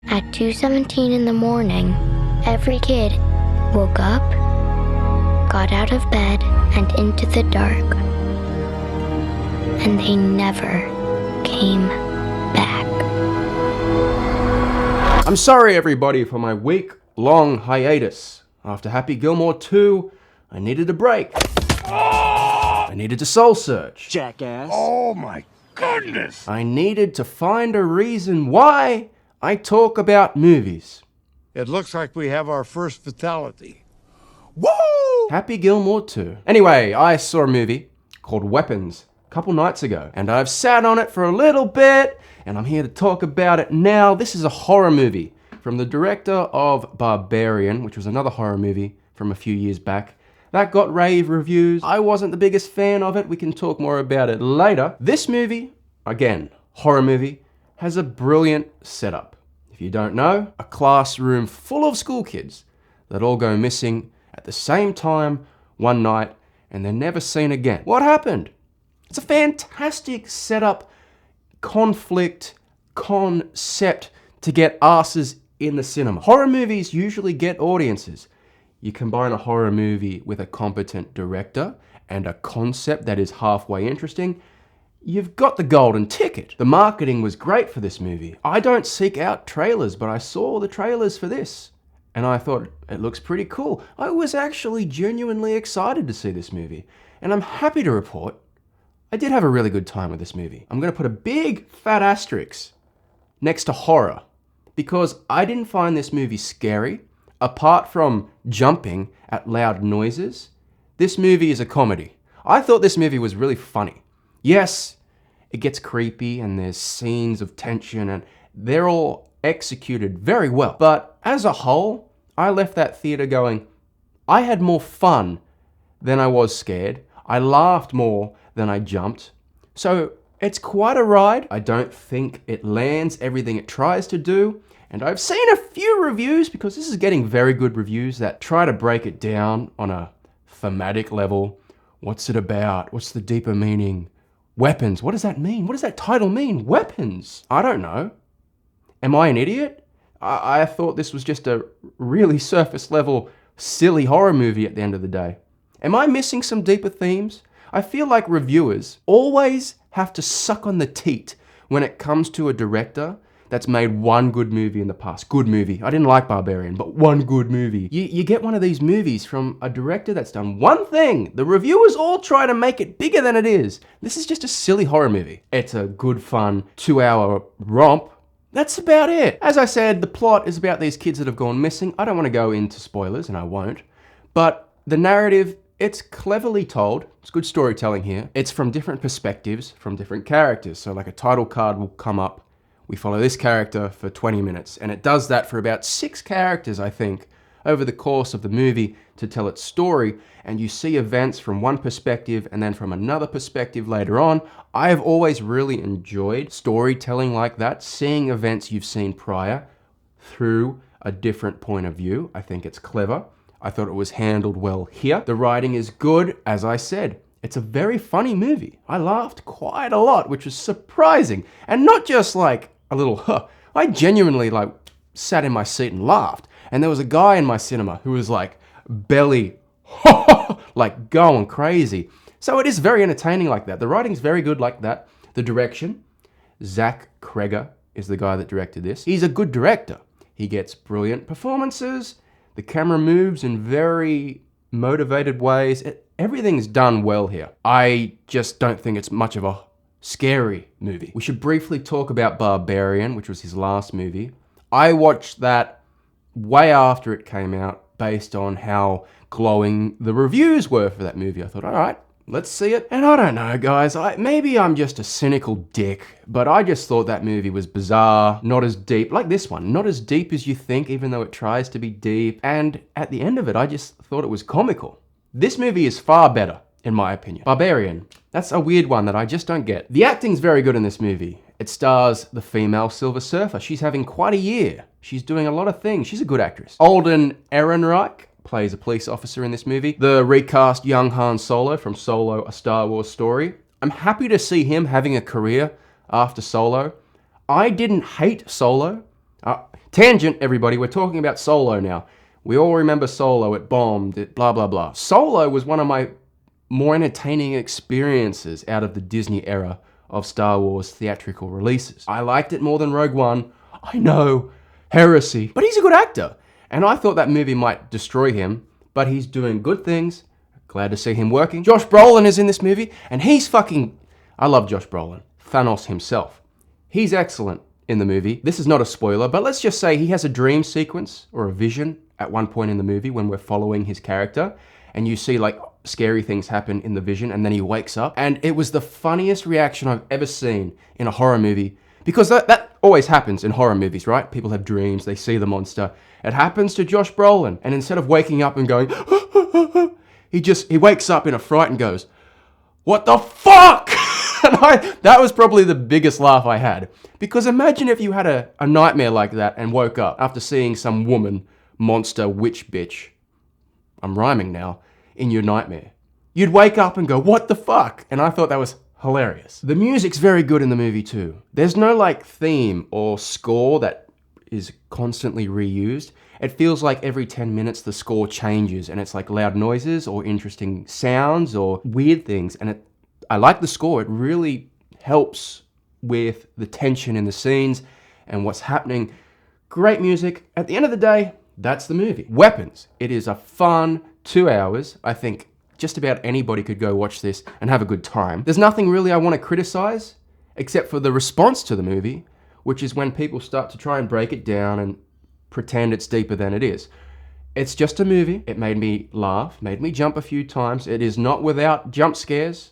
At 2:17 in the morning, every kid woke up, got out of bed, and into the dark. And they never came back. I'm sorry everybody for my week-long hiatus. After Happy Gilmore 2, I needed a break. I needed to soul search. Jackass. Oh my goodness! I needed to find a reason why I talk about movies. It looks like we have our first fatality. Woo! Happy Gilmore 2. Anyway, I saw a movie called Weapons a couple nights ago, and I've sat on it for a little bit, and I'm here to talk about it now. This is a horror movie from the director of Barbarian, which was another horror movie from a few years back. That got rave reviews. I wasn't the biggest fan of it. We can talk more about it later. This movie, again, horror movie, has a brilliant setup. If you don't know, a classroom full of school kids that all go missing at the same time one night and they're never seen again. What happened? It's a fantastic setup, conflict, concept to get asses in the cinema. Horror movies usually get audiences. You combine a horror movie with a competent director and a concept that is halfway interesting, you've got the golden ticket. The marketing was great for this movie. I don't seek out trailers, but I saw the trailers for this and I thought it looks pretty cool. I was actually genuinely excited to see this movie, and I'm happy to report I did have a really good time with this movie. I'm going to put a big fat asterisk next to horror because I didn't find this movie scary. Apart from jumping at loud noises, this movie is a comedy. I thought this movie was really funny. Yes, it gets creepy and there's scenes of tension and they're all executed very well. But as a whole, I left that theater going, I had more fun than I was scared. I laughed more than I jumped. So it's quite a ride. I don't think it lands everything it tries to do. And I've seen a few reviews, because this is getting very good reviews, that try to break it down on a thematic level. What's it about? What's the deeper meaning? Weapons. What does that mean? What does that title mean? Weapons. I don't know. Am I an idiot? I thought this was just a really surface level, silly horror movie at the end of the day. Am I missing some deeper themes? I feel like reviewers always have to suck on the teat when it comes to a director that's made one good movie in the past. Good movie. I didn't like Barbarian, but one good movie. You get one of these movies from a director that's done one thing. The reviewers all try to make it bigger than it is. This is just a silly horror movie. It's a good fun 2-hour romp. That's about it. As I said, the plot is about these kids that have gone missing. I don't want to go into spoilers, and I won't. But the narrative, it's cleverly told. It's good storytelling here. It's from different perspectives, from different characters. So like a title card will come up. We follow this character for 20 minutes, and it does that for about 6 characters, I think, over the course of the movie to tell its story, and you see events from one perspective and then from another perspective later on. I have always really enjoyed storytelling like that, seeing events you've seen prior through a different point of view. I think it's clever. I thought it was handled well here. The writing is good, as I said. It's a very funny movie. I laughed quite a lot, which was surprising, and not just like a little I genuinely sat in my seat and laughed. And there was a guy in my cinema who was like belly like going crazy. So it is very entertaining like that. The writing's very good like that. The direction, Zach Kreger is the guy that directed this. He's a good director. He gets brilliant performances. The camera moves in very motivated ways. Everything's done well here. I just don't think it's much of a scary movie. We should briefly talk about Barbarian, which was his last movie. I watched that way after it came out based on how glowing the reviews were for that movie. I thought, all right, let's see it. And I don't know, guys, maybe I'm just a cynical dick, but I just thought that movie was bizarre, not as deep, like this one, not as deep as you think, even though it tries to be deep. And at the end of it, I just thought it was comical. This movie is far better, in my opinion. Barbarian, that's a weird one that I just don't get. The acting's very good in this movie. It stars the female Silver Surfer. She's having quite a year. She's doing a lot of things. She's a good actress. Alden Ehrenreich plays a police officer in this movie. The recast young Han Solo from Solo, A Star Wars Story. I'm happy to see him having a career after Solo. I didn't hate Solo. Tangent, everybody, we're talking about Solo now. We all remember Solo, it bombed, it blah, blah, blah. Solo was one of my more entertaining experiences out of the Disney era of Star Wars theatrical releases. I liked it more than Rogue One. I know, heresy, but he's a good actor. And I thought that movie might destroy him, but he's doing good things. Glad to see him working. Josh Brolin is in this movie, and he's fucking... I love Josh Brolin. Thanos himself. He's excellent in the movie. This is not a spoiler, but let's just say he has a dream sequence or a vision at one point in the movie when we're following his character, and you see like scary things happen in the vision, and then he wakes up. And it was the funniest reaction I've ever seen in a horror movie, because that always happens in horror movies, right? People have dreams, they see the monster. It happens to Josh Brolin, and instead of waking up and going, he wakes up in a fright and goes, "What the fuck?" And that was probably the biggest laugh I had. Because imagine if you had a nightmare like that and woke up after seeing some woman, monster, witch bitch, I'm rhyming now, in your nightmare. You'd wake up and go, "What the fuck?" And I thought that was hilarious. The music's very good in the movie too. There's no like theme or score that is constantly reused. It feels like every 10 minutes the score changes and it's like loud noises or interesting sounds or weird things. And I like the score. It really helps with the tension in the scenes and what's happening. Great music. At the end of the day, that's the movie. Weapons. It is a fun 2 hours. I think just about anybody could go watch this and have a good time. There's nothing really I want to criticize except for the response to the movie, which is when people start to try and break it down and pretend it's deeper than it is. It's just a movie. It made me laugh, made me jump a few times. It is not without jump scares,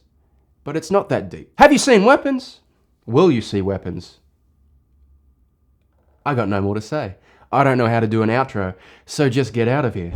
but it's not that deep. Have you seen Weapons? Will you see Weapons? I got no more to say. I don't know how to do an outro, so just get out of here.